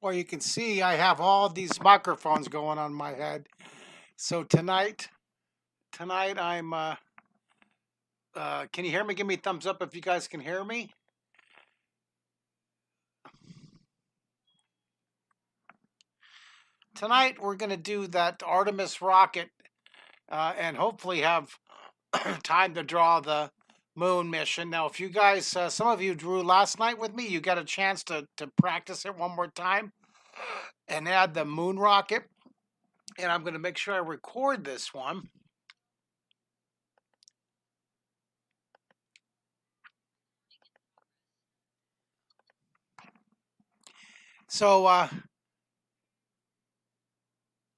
Well, you can see I have all these microphones going on my head. So tonight can you hear me? Give me a thumbs up if you guys can hear me. Tonight we're going to do that Artemis rocket and hopefully have time to draw the moon mission. Now, if you guys, some of you drew last night with me, you got a chance to practice it one more time and add the moon rocket. And I'm going to make sure I record this one. So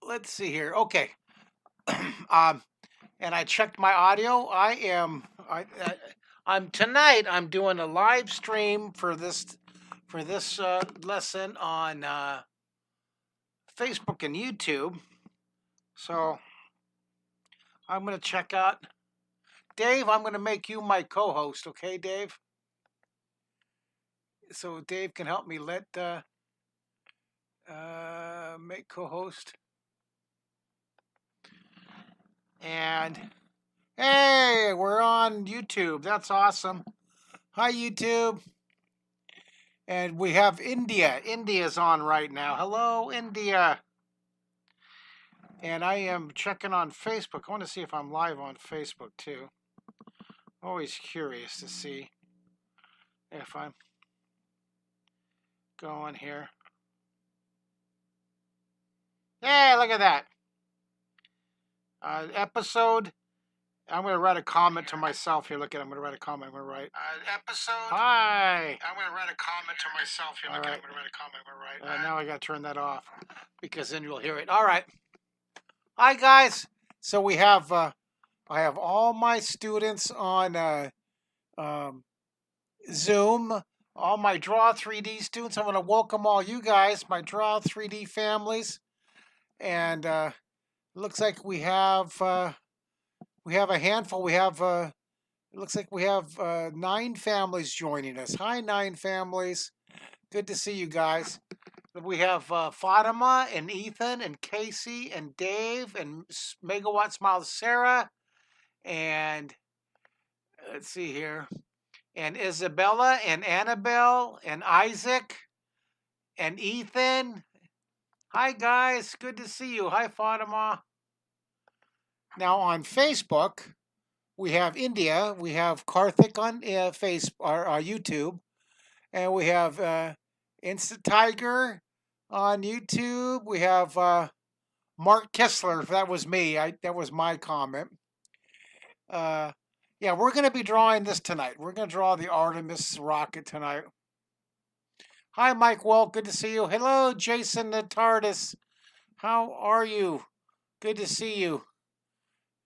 let's see here. Okay. And I checked my audio. I'm tonight. I'm doing a live stream for this lesson on Facebook and YouTube. So I'm gonna check out Dave. I'm gonna make you my co-host. Okay, Dave. So Dave can help me let make co-host. And hey, we're on YouTube. That's awesome. Hi, YouTube. And we have India. India's on right now. Hello, India. And I am checking on Facebook. I want to see if I'm live on Facebook too. Always curious to see if I'm going here. Hey, look at that. Episode. I'm going to write a comment to myself here. Look at it. I'm going to write a comment. I'm going to write. Episode. Hi. I'm going to write a comment to myself here. Look at it. I'm going to write a comment. I'm going to write. Now I got to turn that off because then you'll hear it. All right. Hi, guys. So we have, I have all my students on Zoom. All my Draw 3D students. I want to welcome all you guys, my Draw 3D families. And looks like we have a handful. We have it looks like we have 9 families joining us. Hi, 9 families. Good to see you guys. We have Fatima and Ethan and Casey and Dave and Megawatt Smile Sarah and let's see here. And Isabella and Annabelle and Isaac and Ethan. Hi, guys. Good to see you. Hi, Fatima. Now, on Facebook, we have India. We have Karthik on YouTube. And we have Insta Tiger on YouTube. We have Mark Kistler. That was me. That was my comment. Yeah, we're going to be drawing this tonight. We're going to draw the Artemis rocket tonight. Hi, Mike Walt. Good to see you. Hello, Jason the TARDIS. How are you? Good to see you.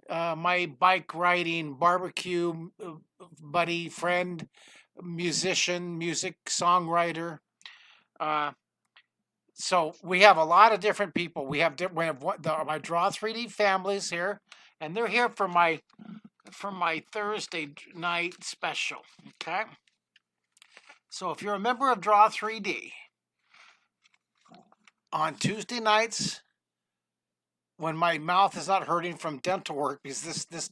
My bike riding barbecue buddy, friend, musician, music songwriter. So we have a lot of different people. We have my Draw 3D families here, and they're here for my Thursday night special. Okay. So if you're a member of Draw 3D, on Tuesday nights, when my mouth is not hurting from dental work, because this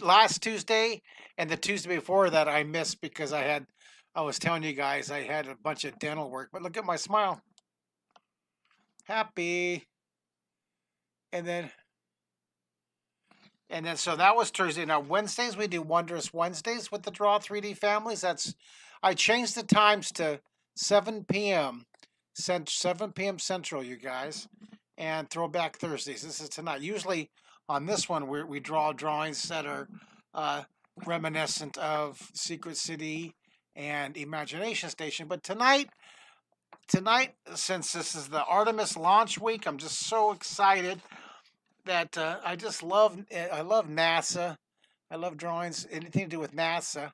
last Tuesday and the Tuesday before that I missed because I was telling you guys I had a bunch of dental work. But look at my smile. Happy. And then so that was Thursday. Now Wednesdays we do Wondrous Wednesdays with the Draw 3D families. I changed the times to 7 p.m. 7 p.m. Central, you guys, and Throwback Thursdays. This is tonight. Usually on this one we draw drawings that are reminiscent of Secret City and Imagination Station. But tonight, since this is the Artemis launch week, I'm just so excited that I love NASA. I love drawings, anything to do with NASA.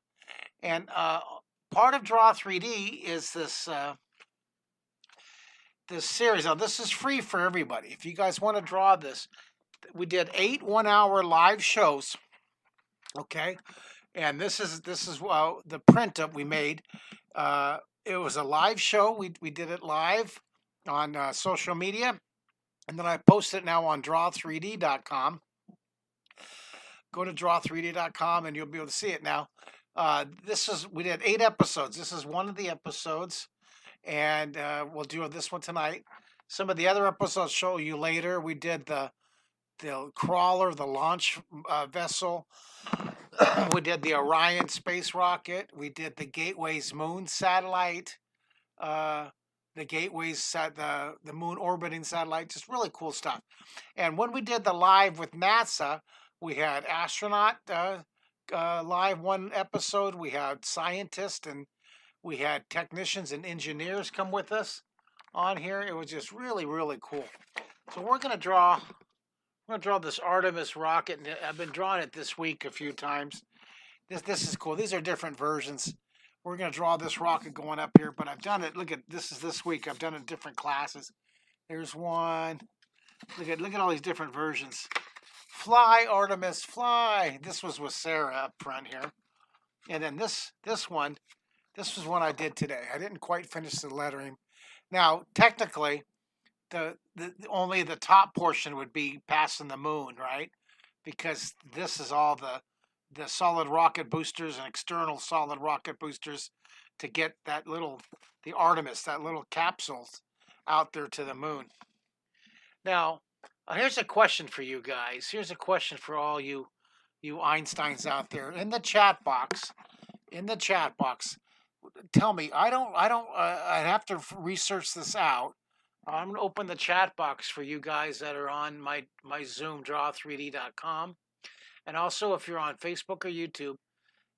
And part of Draw 3D is this series. Now, this is free for everybody. If you guys want to draw this, we did 8 1-hour live shows. Okay, and this is the print that we made. It was a live show. We did it live on social media, and then I post it now on draw3d.com. Go to draw3d.com and you'll be able to see it now. We did 8 episodes. This is one of the episodes, and we'll do this one tonight. Some of the other episodes I'll show you later. We did the crawler, the launch vessel. We did the Orion space rocket. We did the Gateway's moon satellite. The Gateway's the moon orbiting satellite. Just really cool stuff. And when we did the live with NASA, we had astronaut live one episode. We had scientists and we had technicians and engineers come with us on here. It was just really, really cool. So we're gonna draw this Artemis rocket, and I've been drawing it this week a few times. This is cool. These are different versions. We're gonna draw this rocket going up here, but I've done it. Look at this week. I've done it in different classes. There's one. Look at all these different versions. Fly, Artemis, fly. This was with Sarah up front here. And then this one, this was one I did today. I didn't quite finish the lettering. Now, technically, only the top portion would be passing the moon, right? Because this is all the solid rocket boosters and external solid rocket boosters to get the Artemis, that little capsule out there to the moon. Now, here's a question for you guys. Here's a question for all you Einsteins out there in the chat box. Tell me. I have to research this out. I'm gonna open the chat box for you guys that are on my Zoom, draw3d.com, and also if you're on Facebook or YouTube.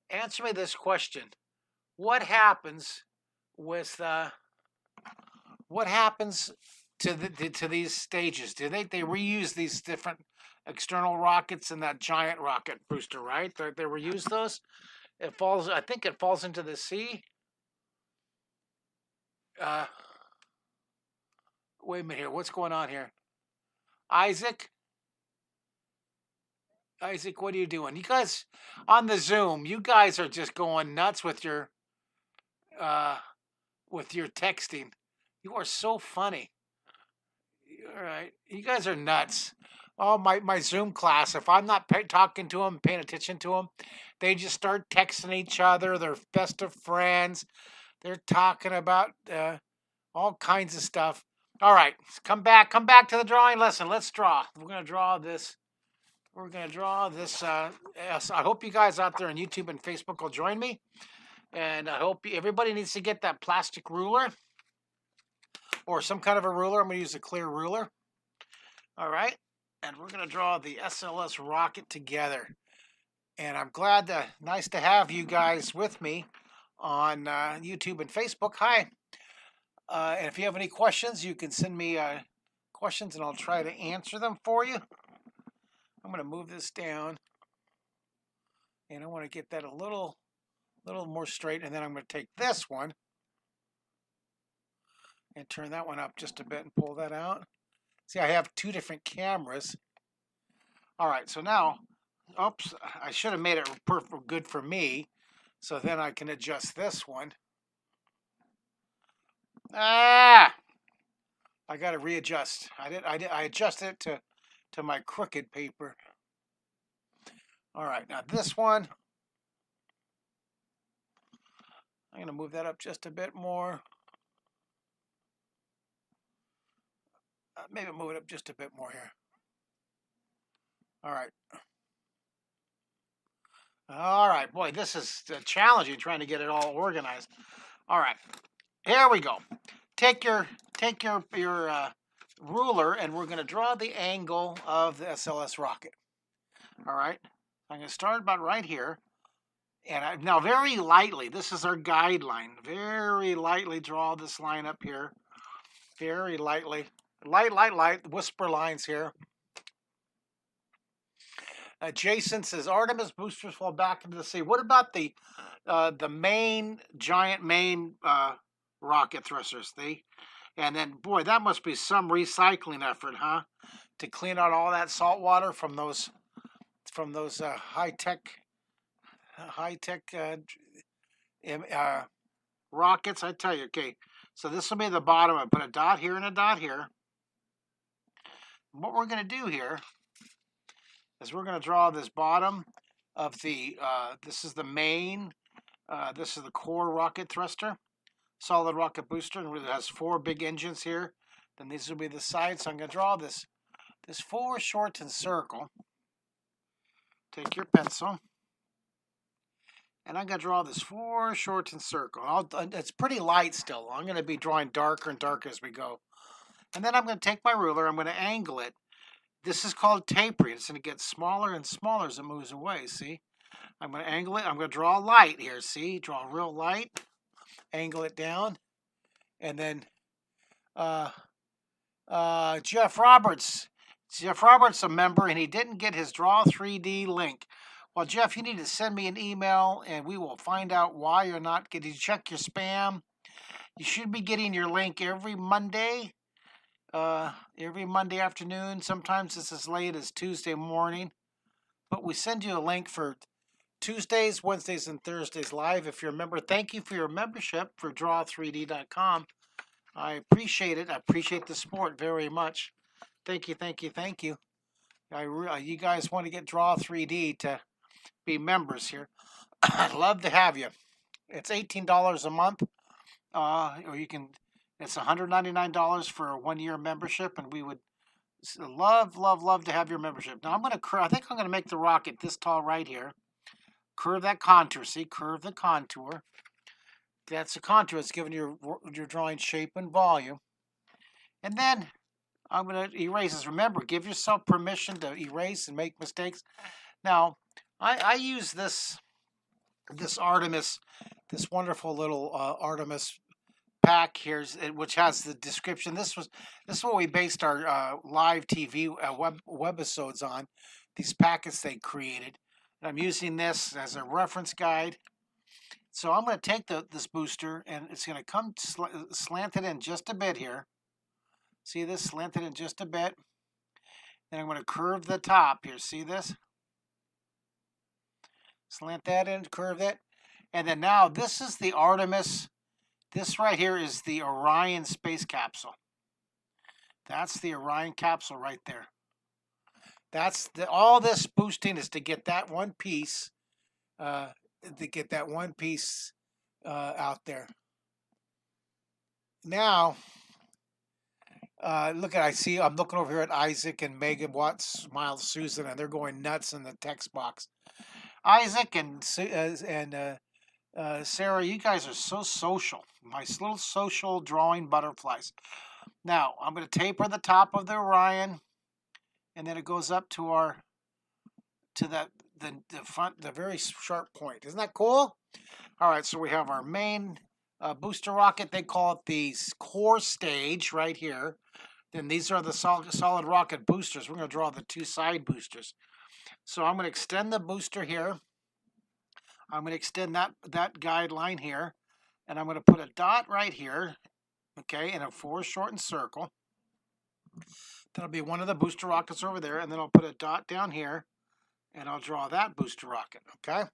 Answer me this question: What happens with to these stages? Do they reuse these different external rockets in that giant rocket booster, right? They reuse those. I think it falls into the sea. Wait a minute here. What's going on here? Isaac, what are you doing? You guys on the Zoom, you guys are just going nuts with your texting. You are so funny. All right, you guys are nuts. Oh, my Zoom class, if I'm not talking to them, paying attention to them, they just start texting each other. They're best of friends. They're talking about all kinds of stuff. All right, come back to the drawing lesson. Let's draw. We're going to draw this. Yes, I hope you guys out there on YouTube and Facebook will join me. And I hope everybody needs to get that plastic ruler or some kind of a ruler. I'm going to use a clear ruler. All right. And we're going to draw the SLS rocket together. And I'm nice to have you guys with me on YouTube and Facebook. Hi. And if you have any questions, you can send me questions and I'll try to answer them for you. I'm going to move this down. And I want to get that a little more straight. And then I'm going to take this one and turn that one up just a bit and pull that out. See, I have two different cameras. All right, so now, oops, I should have made it good for me. So then I can adjust this one. I got to readjust. I adjusted it to my crooked paper. All right, now this one, I'm going to move that up just a bit more. Maybe move it up just a bit more here. All right. All right, boy, this is challenging trying to get it all organized. All right, here we go. Take your ruler, and we're going to draw the angle of the SLS rocket. All right, I'm going to start about right here, and now very lightly. This is our guideline. Very lightly draw this line up here. Very lightly. Light, whisper lines here. Jason says Artemis boosters fall back into the sea. What about the giant main rocket thrusters? And then boy, that must be some recycling effort, huh? To clean out all that salt water from those high tech rockets. I tell you, okay. So this will be the bottom. I put a dot here and a dot here. What we're going to do here is we're going to draw this bottom of the, this is the main, this is the core rocket thruster, solid rocket booster, and it has 4 big engines here. Then these will be the sides. So I'm going to draw this foreshortened circle. Take your pencil. And I'm going to draw this foreshortened circle. It's pretty light still. I'm going to be drawing darker and darker as we go. And then I'm going to take my ruler. I'm going to angle it. This is called tapering. It's going to get smaller and smaller as it moves away. See? I'm going to angle it. I'm going to draw a light here. See? Draw a real light. Angle it down. And then Jeff Roberts. Jeff Roberts is a member, and he didn't get his Draw 3D link. Well, Jeff, you need to send me an email, and we will find out why you're not getting. Check your spam. You should be getting your link every Monday afternoon. Sometimes it's as late as Tuesday morning. But we send you a link for Tuesdays, Wednesdays, and Thursdays live. If you're a member, thank you for your membership for draw3d.com. I appreciate it. I appreciate the support very much. Thank you, thank you, thank you. You guys want to get Draw 3D to be members here. I'd love to have you. It's $18 a month, or you can. It's $199 for a 1-year membership, and we would love to have your membership. Now I think I'm gonna make the rocket this tall right here. Curve that contour. See, curve the contour. That's the contour. It's giving your drawing shape and volume. And then I'm going to erase this. Remember, give yourself permission to erase and make mistakes. Now, I use this Artemis, this wonderful little Artemis pack here, which has the description. This is what we based our live TV webisodes on. These packets they created. And I'm using this as a reference guide. So I'm going to take this booster, and it's going to come slanted in just a bit here. See this? Slanted in just a bit. Then I'm going to curve the top here. See this? Slant that in, curve it. And then now this is the Artemis. This right here is the Orion space capsule. That's the Orion capsule right there. All this boosting is to get that one piece out there. Now, I'm looking over here at Isaac and Megan Watts, Miles, Susan, and they're going nuts in the text box. Isaac and Sarah, you guys are so social. My little social drawing butterflies. Now, I'm going to taper the top of the Orion, and then it goes up to the front, the very sharp point. Isn't that cool? All right, so we have our main booster rocket. They call it the core stage right here. Then these are the solid rocket boosters. We're going to draw the 2 side boosters. So I'm going to extend the booster here. I'm going to extend that guideline here. And I'm going to put a dot right here, okay, in a foreshortened circle. That'll be one of the booster rockets over there. And then I'll put a dot down here, and I'll draw that booster rocket, okay?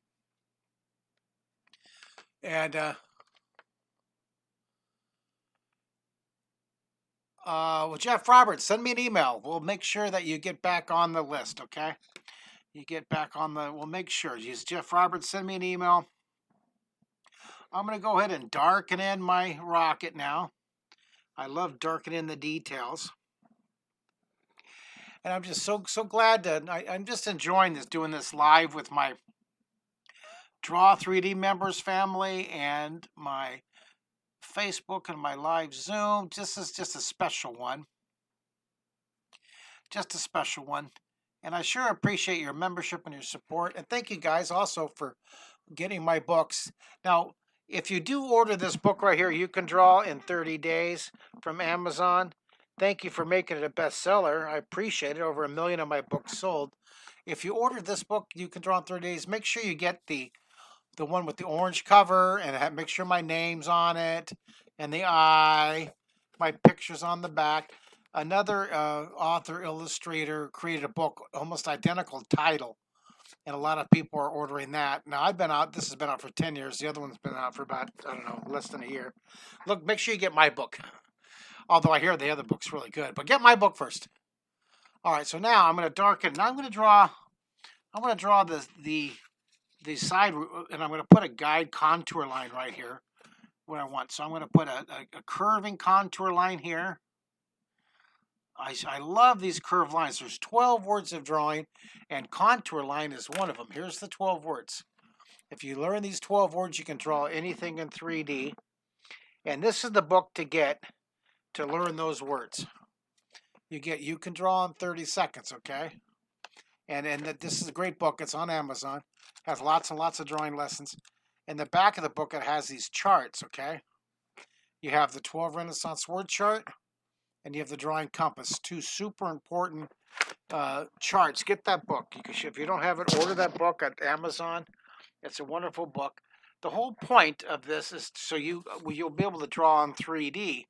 And well, Jeff Roberts, send me an email. We'll make sure that you get back on the list, okay? We'll make sure. Use Jeff Roberts, send me an email. I'm going to go ahead and darken in my rocket now. I love darkening the details. And I'm just so glad that I'm just enjoying doing this live with my Draw 3D members family and my Facebook and my live Zoom. This is just a special one. Just a special one. And I sure appreciate your membership and your support. And thank you guys also for getting my books. Now, if you do order this book right here, You Can Draw in 30 Days from Amazon. Thank you for making it a bestseller. I appreciate it. Over 1 million of my books sold. If you order this book, You Can Draw in 30 Days, make sure you get the one with the orange cover, and make sure my name's on it, and the eye, my picture's on the back. Another author, illustrator created a book, almost identical title, and a lot of people are ordering that. Now I've been out. This has been out for 10 years. The other one's been out for about, I don't know, less than a year. Look, make sure you get my book. Although I hear the other book's really good, but get my book first. All right, so now I'm going to darken. Now I'm going to draw. I'm going to draw the side, and I'm going to put a guide contour line right here where I want. So I'm going to put a curving contour line here. I love these curved lines. There's 12 words of drawing, and contour line is one of them. Here's the 12 words. If you learn these 12 words, you can draw anything in 3D. And this is the book to get to learn those words. You can draw in 30 seconds, okay? And this is a great book. It's on Amazon. Has lots and lots of drawing lessons. In the back of the book, it has these charts, okay? You have the 12 Renaissance word chart, and you have the drawing compass. Two super important charts. Get that book. If you don't have it, order that book at Amazon. It's a wonderful book. The whole point of this is so you'll be able to draw in 3D.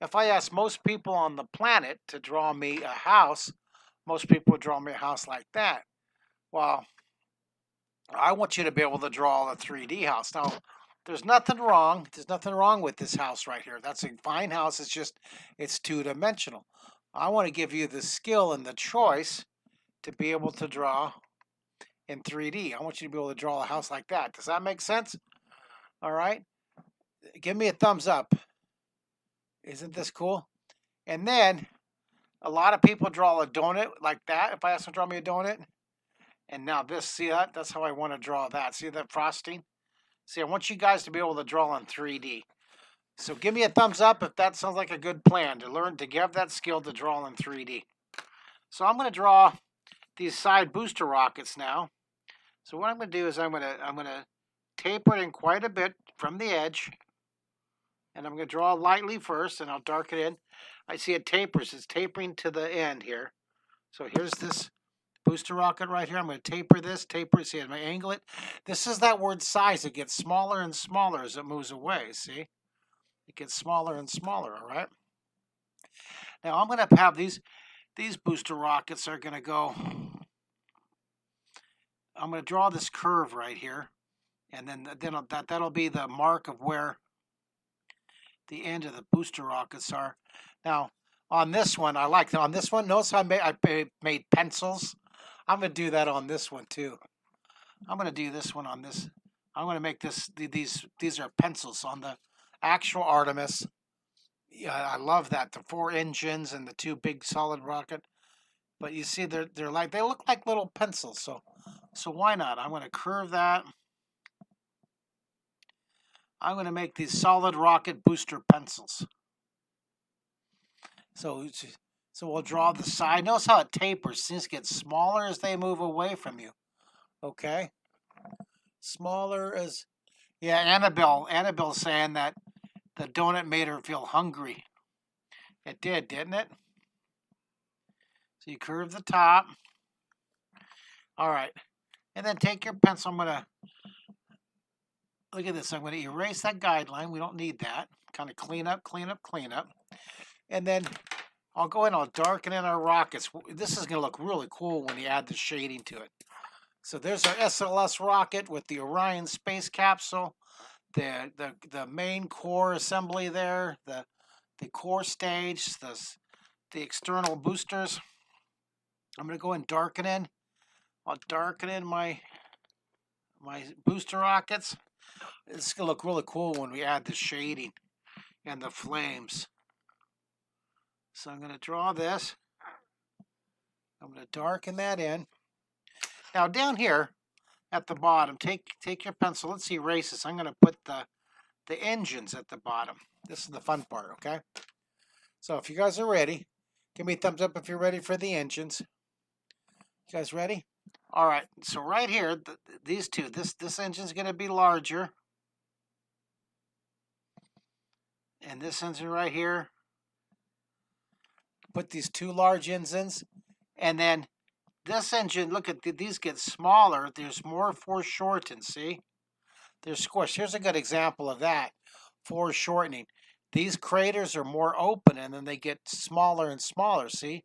If I ask most people on the planet to draw me a house, most people would draw me a house like that. Well, I want you to be able to draw a 3D house. Now, there's nothing wrong. There's nothing wrong with this house right here. That's a fine house. It's just, it's two-dimensional. I want to give you the skill and the choice to be able to draw in 3D. I want you to be able to draw a house like that. Does that make sense? All right. Give me a thumbs up. Isn't this cool? And then a lot of people draw a donut like that. If I ask them to draw me a donut. And now this, see that? That's how I want to draw that. See that frosting? See, I want you guys to be able to draw in 3D. So give me a thumbs up if that sounds like a good plan to learn to give that skill to draw in 3D. So I'm going to draw these side booster rockets now. So what I'm going to do is I'm going to taper it in quite a bit from the edge. And I'm going to draw lightly first, and I'll darken it in. I see it tapers. It's tapering to the end here. So here's this booster rocket right here. I'm going to taper this, see, I'm going to angle it. This is that word size. It gets smaller and smaller as it moves away, see? It gets smaller and smaller, all right? Now I'm going to have these booster rockets are going to go, I'm going to draw this curve right here, and then that'll be the mark of where the end of the booster rockets are. Now, on this one, notice how I made pencils. I'm going to do that on this one too. I'm going to do this one on this. I'm going to make these are pencils on the actual Artemis. Yeah, I love that. The 4 engines and the 2 big solid rocket. But you see, they look like little pencils. So why not? I'm going to curve that. I'm going to make these solid rocket booster pencils. So we'll draw the side. Notice how it tapers. Things get smaller as they move away from you. Okay? Smaller as... Yeah, Annabelle's saying that the donut made her feel hungry. It did, didn't it? So you curve the top. All right. And then take your pencil. I'm going to... Look at this. I'm going to erase that guideline. We don't need that. Kind of clean up. And then I'll go in, I'll darken in our rockets. This is going to look really cool when you add the shading to it. So there's our SLS rocket with the Orion space capsule, the main core assembly there, the core stage, the external boosters. I'm going to go and darken in. I'll darken in my booster rockets. It's going to look really cool when we add the shading and the flames. So I'm going to draw this. I'm going to darken that in. Now down here at the bottom, take your pencil. Let's erase this. I'm going to put the engines at the bottom. This is the fun part, okay? So if you guys are ready, give me a thumbs up if you're ready for the engines. You guys ready? All right. So right here, these two, this engine's going to be larger. And this engine right here. Put these 2 large engines. And then this engine, look at these get smaller. There's more foreshortened, see? They're squished. Here's a good example of that. Foreshortening. These craters are more open and then they get smaller and smaller, see?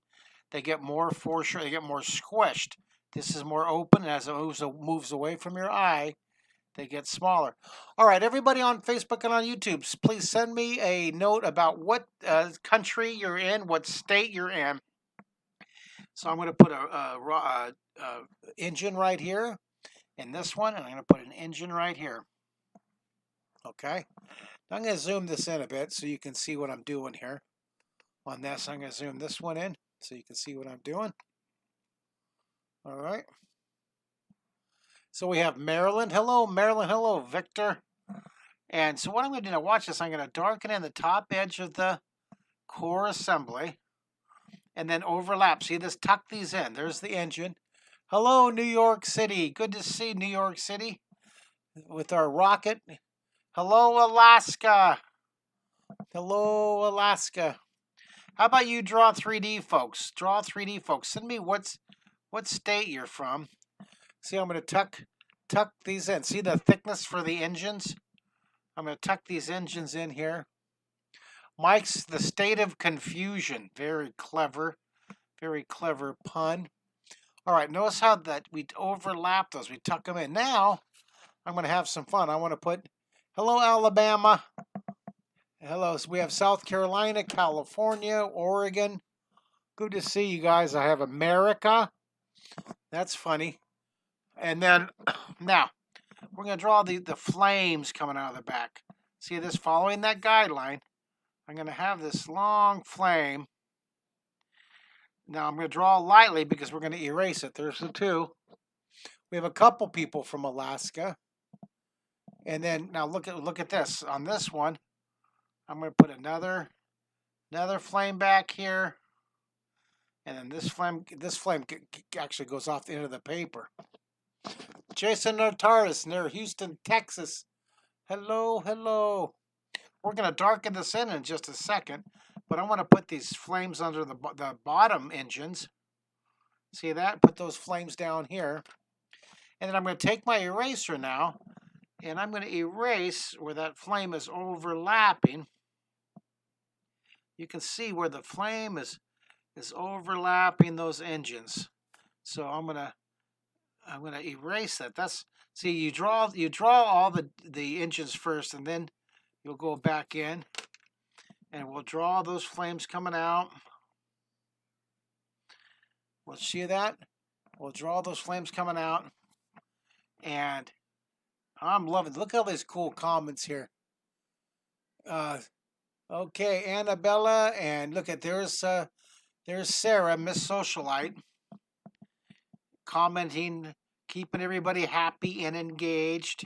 They get more foreshortened, they get more squished. This is more open, and as it moves away from your eye, they get smaller. All right, everybody on Facebook and on YouTube, please send me a note about what country you're in, what state you're in. So I'm going to put a engine right here in this one, and I'm going to put an engine right here. Okay. I'm going to zoom this in a bit so you can see what I'm doing here. On this, I'm going to zoom this one in so you can see what I'm doing. All right. So we have Maryland. Hello, Maryland. Hello, Victor. And so what I'm going to do now, watch this. I'm going to darken in the top edge of the core assembly and then overlap. See this? Tuck these in. There's the engine. Hello, New York City. Good to see New York City with our rocket. Hello, Alaska. Hello, Alaska. How about you Draw 3D folks? Draw 3D folks. Send me what state you're from. See, I'm going to tuck these in. See the thickness for the engines? I'm going to tuck these engines in here. Mike's the state of confusion. Very clever pun. All right, notice how that we overlap those. We tuck them in. Now, I'm going to have some fun. I want to put, hello, Alabama. Hello, so we have South Carolina, California, Oregon. Good to see you guys. I have America. That's funny. And then, now, we're going to draw the flames coming out of the back. See this? Following that guideline, I'm going to have this long flame. Now, I'm going to draw lightly because we're going to erase it. There's the two. We have a couple people from Alaska. And then, now look at this. On this one, I'm going to put another flame back here. And then this flame actually goes off the end of the paper. Jason Notaris near Houston, Texas. Hello, hello. We're going to darken this in just a second, but I want to put these flames under the bottom engines. See that? Put those flames down here. And then I'm going to take my eraser now, and I'm going to erase where that flame is overlapping. You can see where the flame is overlapping those engines. So I'm going to erase that. See, you draw all the engines first, and then you'll go back in, and we'll draw those flames coming out. We'll see that. We'll draw those flames coming out, and I'm loving it. Look at all these cool comments here. Okay, Annabella, and look at there's Sarah, Miss Socialite, commenting, keeping everybody happy and engaged.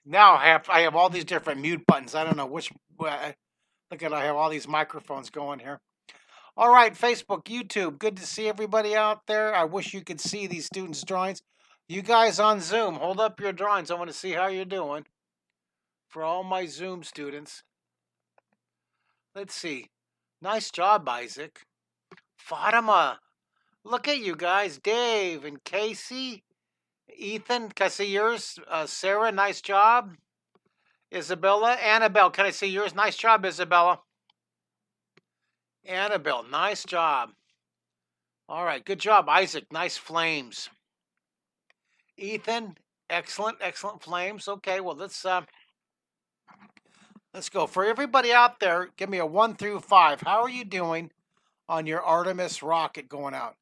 Now I have all these different mute buttons. I don't know which. Look at I have all these microphones going here. All right, Facebook, YouTube. Good to see everybody out there. I wish you could see these students' drawings. You guys on Zoom, hold up your drawings. I want to see how you're doing. For all my Zoom students. Let's see. Nice job, Isaac. Fatima. Look at you guys. Dave and Casey. Ethan, can I see yours? Sarah, nice job. Isabella. Annabelle, can I see yours? Nice job, Isabella. Annabelle, nice job. All right, good job, Isaac. Nice flames. Ethan, excellent flames. Okay, well, let's go. For everybody out there, give me a 1 through 5. How are you doing on your Artemis rocket going out?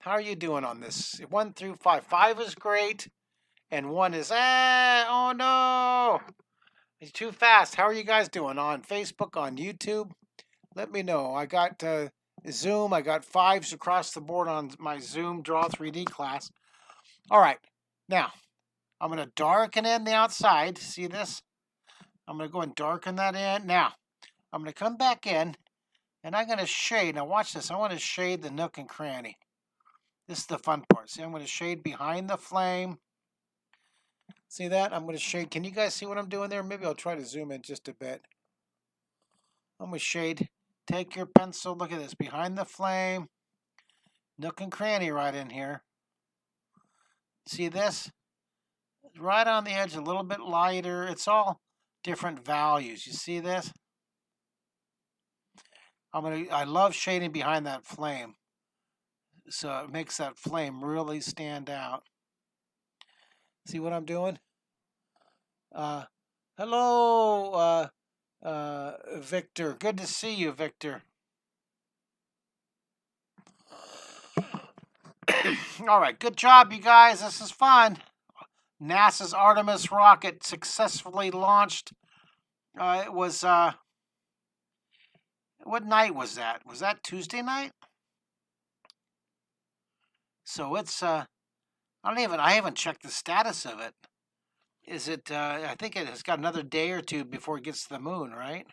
How are you doing on this? 1 through 5. 5 is great, and 1 is, oh no. It's too fast. How are you guys doing on Facebook, on YouTube? Let me know. I got Zoom. I got 5s across the board on my Zoom Draw 3D class. All right. Now, I'm going to darken in the outside. See this? I'm going to go and darken that in. Now, I'm going to come back in, and I'm going to shade. Now, watch this. I want to shade the nook and cranny. This is the fun part. See, I'm going to shade behind the flame. See that? I'm going to shade. Can you guys see what I'm doing there? Maybe I'll try to zoom in just a bit. I'm going to shade. Take your pencil. Look at this. Behind the flame. Nook and cranny right in here. See this? Right on the edge, a little bit lighter. It's all different values. You see this? I love shading behind that flame. So it makes that flame really stand out. See what I'm doing? Hello, Victor. Good to see you, Victor. All right, good job, you guys. This is fun. NASA's Artemis rocket successfully launched. It was what night was that? Was that Tuesday night? So it's I haven't checked the status of it. Is it I think it has got another day or two before it gets to the moon, right?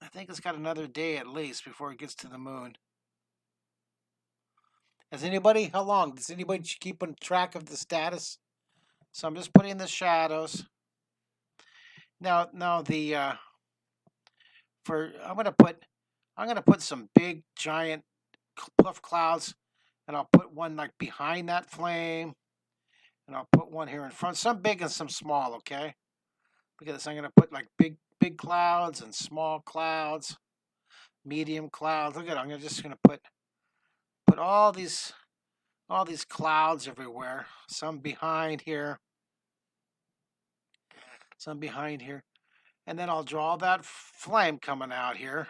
I think it's got another day at least before it gets to the moon. How long? Does anybody keep on track of the status? So I'm just putting the shadows. Now the I'm gonna put some big giant puff clouds, and I'll put one like behind that flame, and I'll put one here in front, some big and some small, okay? Because I'm gonna put like big clouds and small clouds, medium clouds. Look at it, I'm just gonna put all these clouds everywhere. Some behind here, some behind here. And then I'll draw that flame coming out here.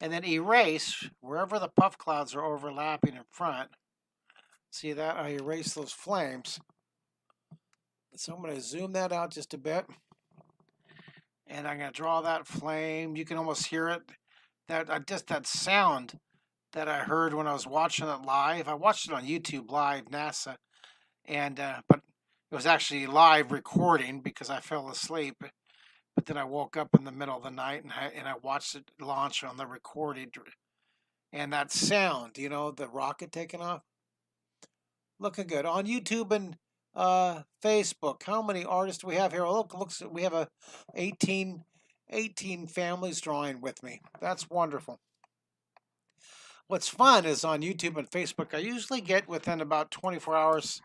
And then erase wherever the puff clouds are overlapping in front. See that? I erase those flames. So I'm going to zoom that out just a bit. And I'm going to draw that flame. You can almost hear it. That sound that I heard when I was watching it live. I watched it on YouTube live, NASA. And but it was actually live recording because I fell asleep. But then I woke up in the middle of the night and I watched it launch on the recorded. And that sound, the rocket taking off. Looking good. On YouTube and Facebook, how many artists do we have here? Look, we have 18 families drawing with me. That's wonderful. What's fun is on YouTube and Facebook, I usually get within about 24 hours,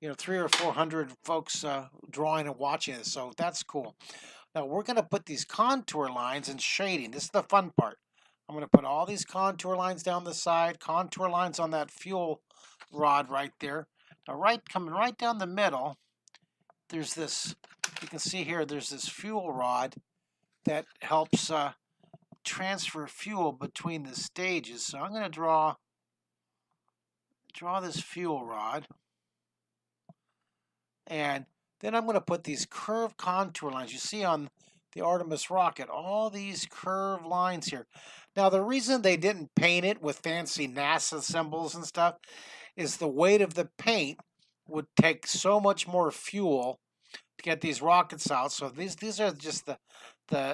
300 or 400 folks drawing and watching it. So that's cool. Now we're going to put these contour lines and shading. This is the fun part. I'm going to put all these contour lines down the side, contour lines on that fuel rod right there. Now coming right down the middle, there's this, you can see here, there's this fuel rod that helps transfer fuel between the stages. So I'm going to draw this fuel rod. And then I'm going to put these curved contour lines. You see on the Artemis rocket, all these curved lines here. Now, the reason they didn't paint it with fancy NASA symbols and stuff is the weight of the paint would take so much more fuel to get these rockets out. So these are just the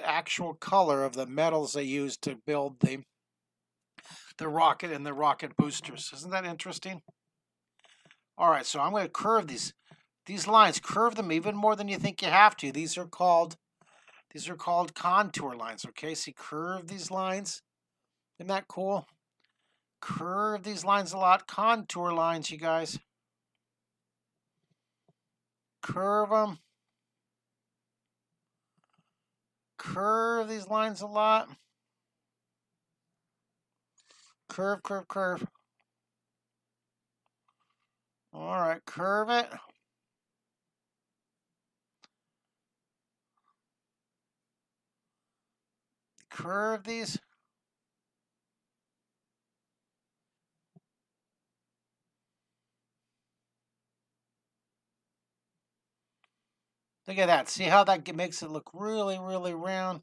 actual color of the metals they use to build the rocket and the rocket boosters. Isn't that interesting? All right, so I'm going to curve these lines. Curve them even more than you think you have to. These are called contour lines. Okay, see, curve these lines. Isn't that cool? Curve these lines a lot. Contour lines, you guys. Curve them. Curve these lines a lot. Curve, curve, curve. All right, curve it. Curve these. Look at that. See how that makes it look really, really round?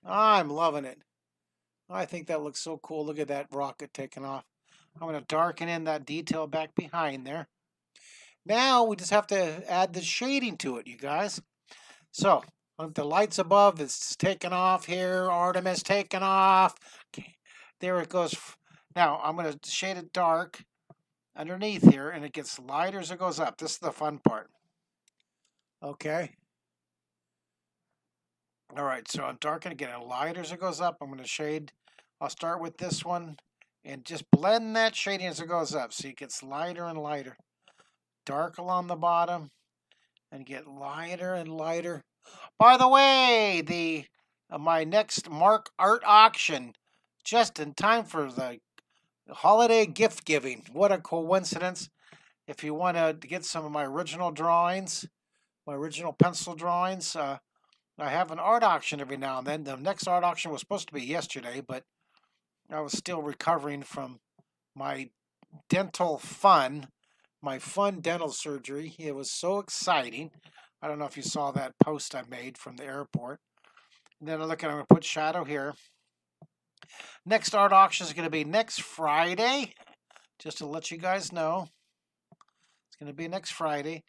I'm loving it. I think that looks so cool. Look at that rocket taking off. I'm going to darken in that detail back behind there. Now we just have to add the shading to it, you guys. So the lights above is taking off here. Artemis taking off. Okay. There it goes. Now I'm going to shade it dark underneath here, and it gets lighter as it goes up. This is the fun part. Okay. All right, so I'm darkening, getting lighter as it goes up. I'm going to shade. I'll start with this one and just blend that shading as it goes up. So it gets lighter and lighter. Dark along the bottom and get lighter and lighter. By the way, my next Mark Art auction just in time for the holiday gift giving. What a coincidence. If you want to get some of my original drawings, my original pencil drawings, I have an art auction every now and then. The next art auction was supposed to be yesterday, but I was still recovering from my dental fun, my fun dental surgery. It was so exciting. I don't know if you saw that post I made from the airport. And then I'm going to put shadow here. Next art auction is going to be next Friday, just to let you guys know. It's going to be next Friday.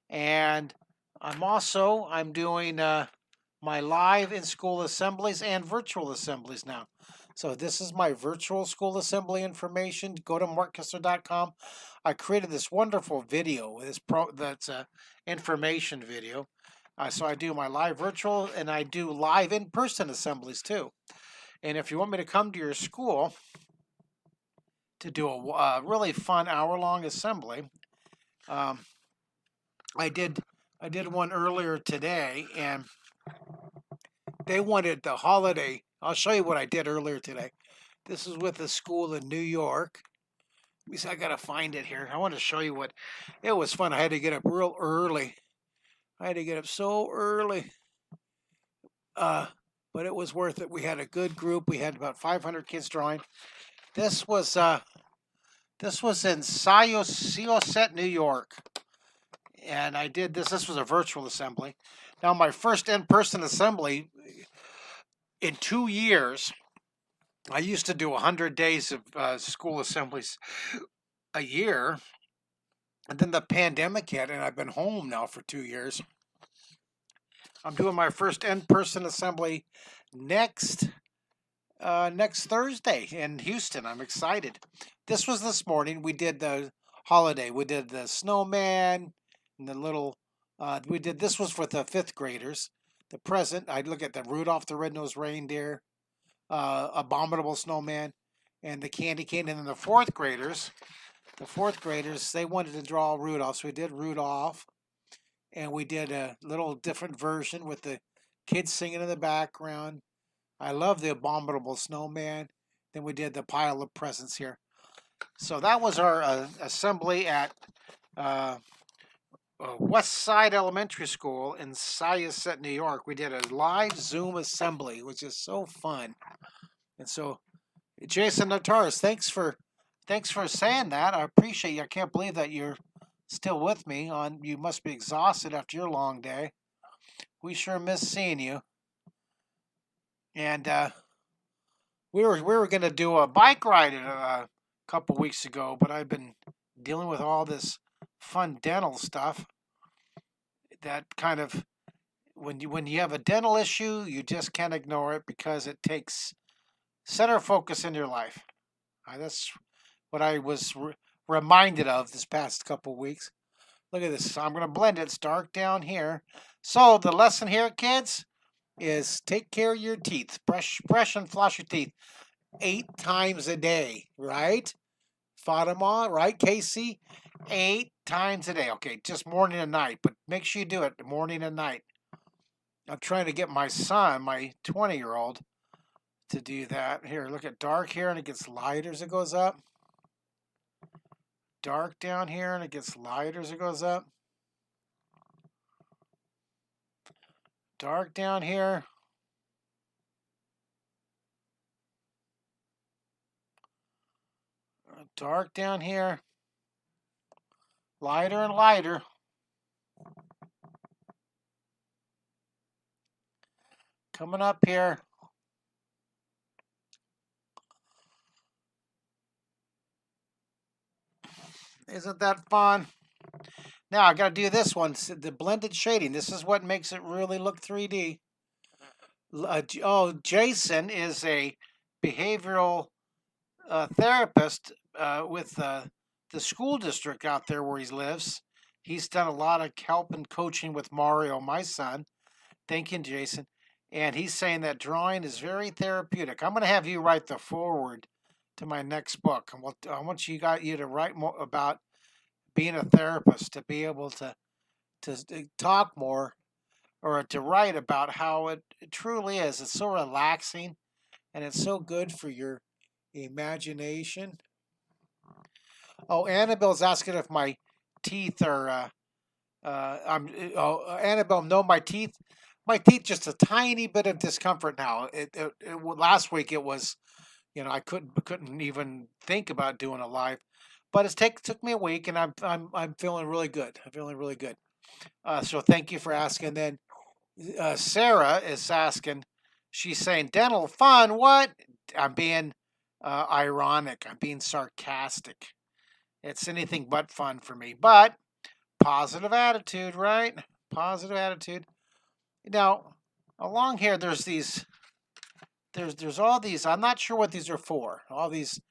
And I'm doing my live in-school assemblies and virtual assemblies now. So this is my virtual school assembly information. Go to markkistler.com. I created this wonderful video. That's a information video. So I do my live virtual and I do live in-person assemblies too. And if you want me to come to your school to do a really fun hour-long assembly, I did one earlier today, and they wanted the holiday. I'll show you what I did earlier today. This is with a school in New York. I gotta find it here. I want to show you what. It was fun. I had to get up real early. I had to get up so early. But it was worth it. We had a good group. We had about 500 kids drawing. This was in Syosset, New York. And I did this. This was a virtual assembly. Now, my first in-person assembly in 2 years. I used to do 100 days of school assemblies a year. And then the pandemic hit, and I've been home now for 2 years. I'm doing my first in-person assembly next Thursday in Houston. I'm excited. This was this morning. We did the holiday. We did the snowman and the little. This was for the 5th graders. The present. I look at the Rudolph the Red-Nosed Reindeer, Abominable Snowman, and the candy cane. And then the 4th graders. The 4th graders, they wanted to draw Rudolph, so we did Rudolph. And we did a little different version with the kids singing in the background. I love the Abominable Snowman. Then we did the pile of presents here. So that was our assembly at West Side Elementary School in Syosset, New York. We did a live Zoom assembly, which is so fun. And so, Jason Notaris, thanks for saying that. I appreciate you. I can't believe that you're still with me. You must be exhausted after your long day. We sure miss seeing you. And we were going to do a bike ride a couple weeks ago, but I've been dealing with all this fun dental stuff. That kind of when you have a dental issue, you just can't ignore it because it takes center focus in your life. That's what I was reminded of this past couple weeks. Look at this. I'm going to blend it. It's dark down here. So the lesson here, kids, is take care of your teeth. Brush and floss your teeth 8 times a day, right? Fatima, right, Casey? 8 times a day. Okay, just morning and night, but make sure you do it morning and night. I'm trying to get my son, my 20-year-old, to do that. Here, look at dark here, and it gets lighter as it goes up. Dark down here, and it gets lighter as it goes up. Dark down here. Dark down here. Lighter and lighter. Coming up here. Isn't that fun? Now I got to do this one, the blended shading. This is what makes it really look 3D. Jason is a behavioral therapist with the school district out there where he lives. He's done a lot of help and coaching with Mario, my son. Thank you, Jason. And he's saying that drawing is very therapeutic. I'm going to have you write the foreword to my next book. I want you to write more about being a therapist, to be able to talk more or to write about how it truly is. It's so relaxing and it's so good for your Imagination. Oh, Annabelle's asking if my teeth are. Annabelle, no, my teeth. My teeth just a tiny bit of discomfort now. Last week it was, I couldn't even think about doing a live, but took me a week, and I'm feeling really good. I'm feeling really good. So thank you for asking. Then Sarah is asking. She's saying dental fun. What? I'm being ironic. I'm being sarcastic. It's anything but fun for me. But positive attitude, right? Positive attitude. Now, along here, there's all these. I'm not sure what these are for. All these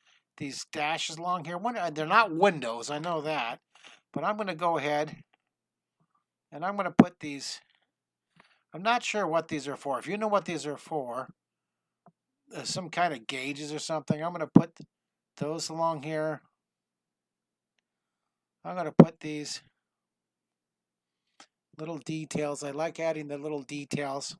dashes along here. They're not windows. I know that. But I'm going to go ahead and I'm going to put these. I'm not sure what these are for. If you know what these are for, some kind of gauges or something, I'm going to put those along here. I'm going to put these little details. I like adding the little details.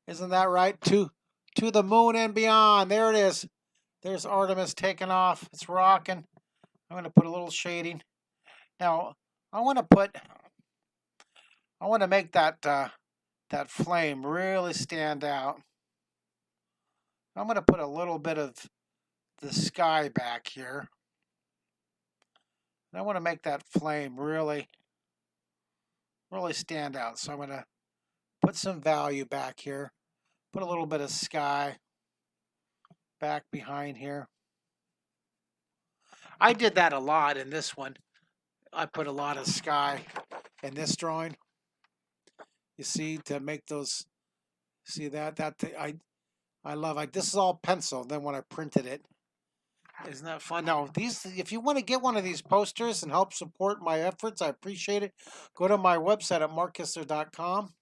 Isn't that right? To the moon and beyond. There it is. There's Artemis taking off. It's rocking. I'm going to put a little shading. Now, I want to make that flame really stand out. I'm going to put a little bit of the sky back here. And I want to make that flame really stand out. So I'm going to put some value back here. Put a little bit of sky back behind here. I did that a lot in this one. I put a lot of sky in this drawing. You see, to make those, see that I love. This is all pencil. Then when I printed it, isn't that fun? Now these, if you want to get one of these posters and help support my efforts, I appreciate it. Go to my website at markkistler.com,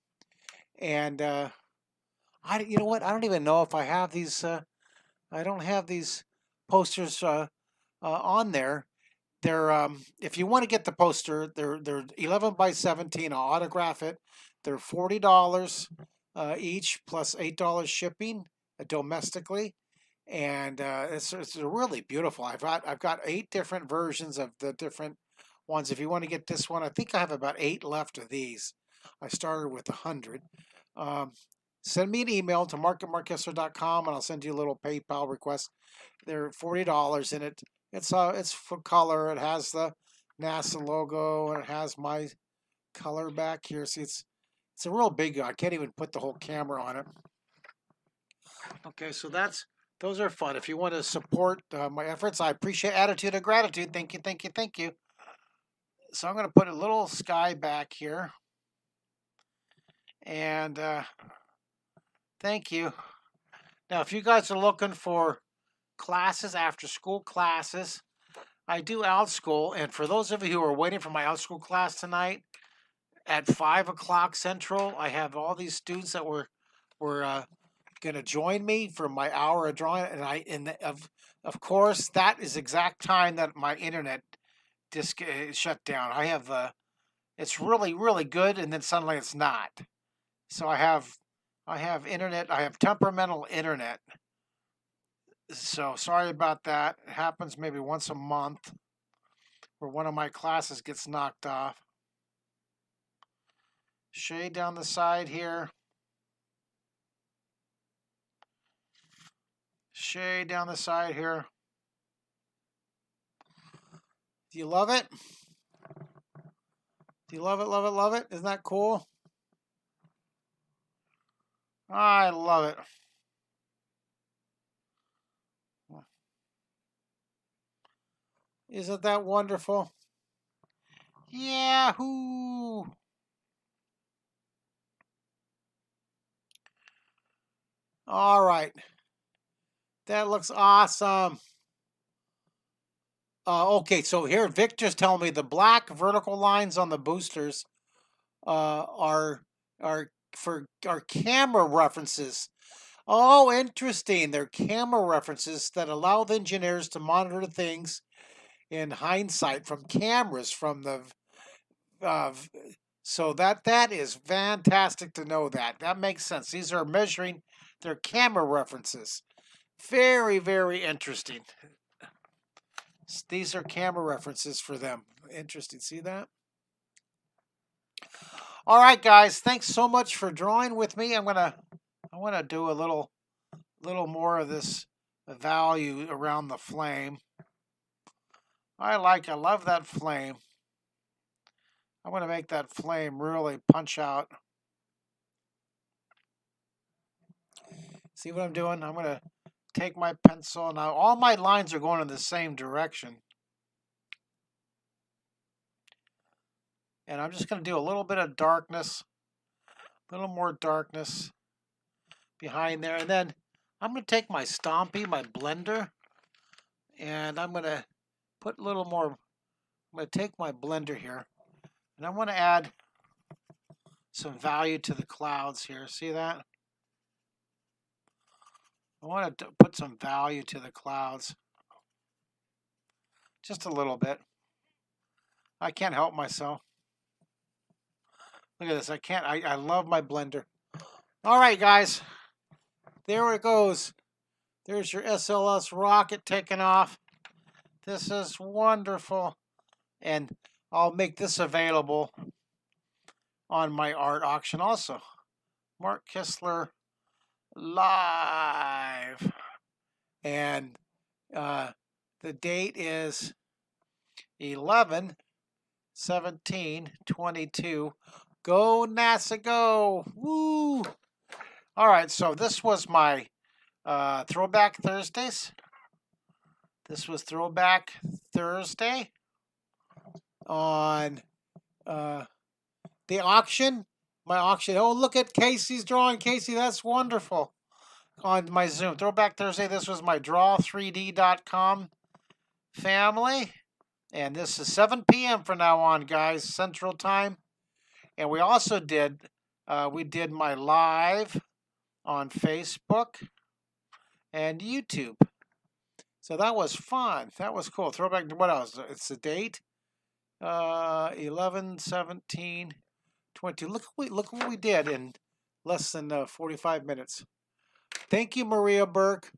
and you know what? I don't even know if I have these. I don't have these posters on there. They're if you want to get the poster, they're 11 by 17. I'll autograph it. They're $40 each plus $8 shipping domestically, and it's really beautiful. I've got 8 different versions of the different ones. If you want to get this one, I think I have about 8 left of these. I started with 100. Send me an email to mark@markkistler.com, and I'll send you a little PayPal request. They're $40 in it. It's for color. It has the NASA logo, and it has my color back here. See, it's a real big. I can't even put the whole camera on it. Okay, so those are fun. If you want to support my efforts, I appreciate attitude of gratitude. Thank you, thank you, thank you. So I'm going to put a little sky back here, and thank you. Now, if you guys are looking for classes, after school classes, I do OutSchool, and for those of you who are waiting for my OutSchool class tonight at 5 o'clock Central, I have all these students that were going to join me for my hour of drawing, and of course that is exact time that my internet just shut down. I have it's really good, and then suddenly it's not. So I have internet. I have temperamental internet. So sorry about that. It happens maybe once a month where one of my classes gets knocked off. Shade down the side here. Shade down the side here. Do you love it? Do you love it, love it, love it? Isn't that cool? I love it. Isn't that wonderful? Yahoo! All right. That looks awesome. Okay, so here Victor's telling me the black vertical lines on the boosters are for camera references. Oh, interesting. They're camera references that allow the engineers to monitor things in hindsight from cameras from the so that is fantastic to know that. That makes sense. These are measuring They're camera references. Very, very interesting. These are camera references for them. Interesting. See that? All right, guys. Thanks so much for drawing with me. I want to do a little more of this value around the flame. I love that flame. I want to make that flame really punch out. See what I'm doing? I'm going to take my pencil. Now, all my lines are going in the same direction. And I'm just going to do a little bit of darkness, a little more darkness behind there. And then I'm going to take my Stompy, my blender, and I'm going to put a little more. I'm going to take my blender here, and I want to add some value to the clouds here. See that? I want to put some value to the clouds. Just a little bit. I can't help myself. Look at this. I love my blender. All right, guys. There it goes. There's your SLS rocket taking off. This is wonderful. And I'll make this available on my art auction also. Mark Kistler live. And the date is 11/17/22. Go NASA, go! Woo! All right, so this was my Throwback Thursdays. This was Throwback Thursday on the auction. My auction. Oh, look at Casey's drawing. Casey, that's wonderful. On my Zoom. Throwback Thursday. This was my draw3d.com family. And this is 7 p.m. from now on, guys, Central Time. And we also did my live on Facebook and YouTube. So that was fun. That was cool. Throwback, what else? It's the date. 11/17/20. Look what we did in less than 45 minutes. Thank you, Maria Burke.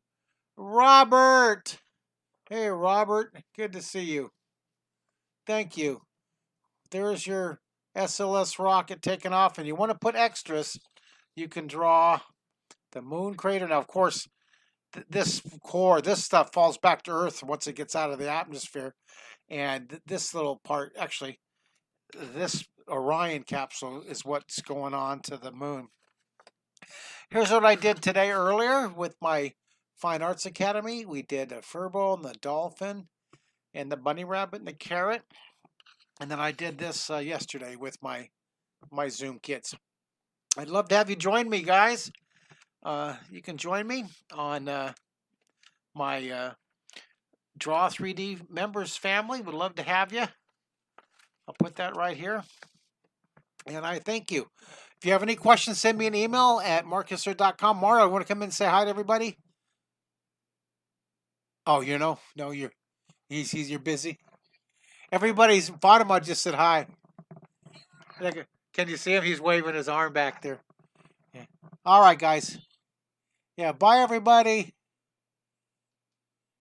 Robert! Hey, Robert. Good to see you. Thank you. There's your SLS rocket taking off, and you want to put extras, you can draw the moon crater. Now, of course, this stuff falls back to Earth once it gets out of the atmosphere, and this little part, actually, this Orion capsule is what's going on to the moon. Here's what I did today earlier with my Fine Arts Academy. We did a furball and the dolphin and the bunny rabbit and the carrot. And then I did this yesterday with my Zoom kids. I'd love to have you join me, guys. You can join me on my Draw 3D members family. Would love to have you. I'll put that right here. And I thank you. If you have any questions, send me an email at markkistler.com. Mario, want to come in and say hi to everybody? Oh, no, you're busy. Everybody's bottom. I just said hi. Can you see him? He's waving his arm back there. Yeah. All right, guys. Yeah, bye, everybody.